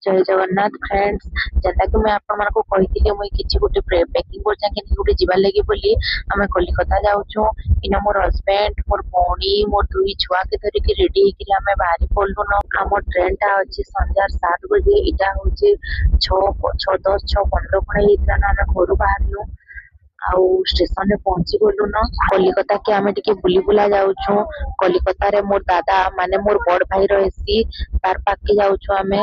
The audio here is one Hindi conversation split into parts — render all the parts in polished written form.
जय जगन्नाथ फ्रेंड्स। जेनता कि मैं आपण मानको कहिथिले मुई किछि गोटे पैकिंग कर जाके गोटे जिबार लागि बोली आमे कलिकता जाउछु। इना मोर हस्बैंड मोर भौणी मोर दुई छुआ के धरि के रेडी हेकि आमे बाहरी पड़लु न। हमर ट्रेन टा अछि संध्या 7 बजे। इटा होचे 6:10 6:15 खणे इतना ना आमे घरु बाहरलु। आउ स्टेशन रे पहुंची गलु न। कलिकता के आमे टिके बुली बुला जाउछु। कलिकता रे मोर दादा माने मोर बड़ भाई रहसी तार पाके जाउछु आमे।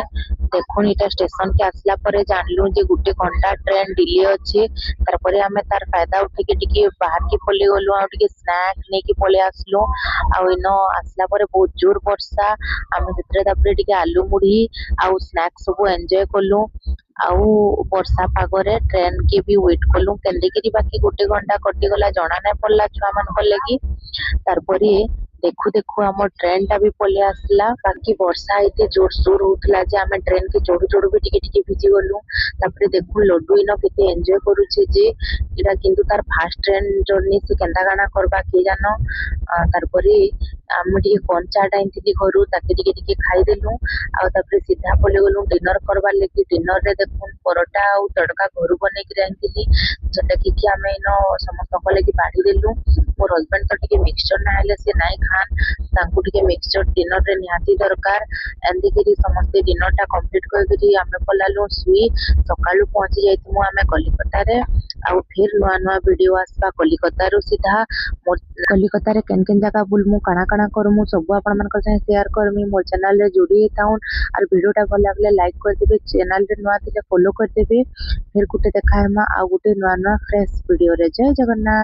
देखुन इटा स्टेशन के आसला परे जानलु जे गुटे घंटा ट्रेन डिले अछि। तार परे आमे तार फायदा उठे के टिके बाहर के पले गलु आ टिके स्नैक ने के पले आसलु। आउ इनो आसला परे बहुत जोर वर्षा। आमे जत्रे तापरे टिके आलू मुढ़ी आउ स्नैक सब एन्जॉय कलु। आउ वर्षा पागरे ट्रेन के भी वेट कलु केंदे बाकी गोटे घंटा कटि गला जना नाय पड़ला छुआ मान लगी। तार परे देखु देखु हमर ट्रेन टा भी पले आसला। बाकी वर्षा एते जोर सोर होतला जे आमे ट्रेन के चढ़ू चढ़ू भी टिके टिके भिजी गलु। तापरे देखु लड्डू इनो केते एन्जॉय करूछे जे इरा किंतु तार फास्ट ट्रेन जर्नी से केंदा गाना करबा के जानो। तार परे आमे टिके कौन चाट आइथिली घरु ताके टिके टिके खाई देलु। आ तापरे सीधा पले गलु डिनर करबा लागि। डिनर रे देखुन परोटा आउ तड़का घरु बने के आइथिली जेटा कि आमे इनो समस्त को लागि बाढ़ी देलु। मोर हस्बैंड तो टिके मिक्सचर ना आले से नाइ खान तांकु टिके मिक्सचर डिनर रे निहाती दरकार। एंदी करी समस्त डिनर टा कंप्लीट कर करी आमे पलालु सुई। सकाळु पहुंची जाइतमु आमे कलिकता रे। आउ फिर नुआ नुआ वीडियो आसबा कलिकता रो सीधा। मोर कलिकता रे केन केन जगह बुलमु काना काना करमु सब आपण मानकर साथे शेयर करमी। मोर चैनल रे जुड़ी थाउन और वीडियो टा भल लागले लाइक कर देबे। चैनल रे नुआ थिले फॉलो कर देबे। फिर गुटे देखा हेमा आ गुटे नुआ नुआ फ्रेश वीडियो रे। जय जगन्नाथ।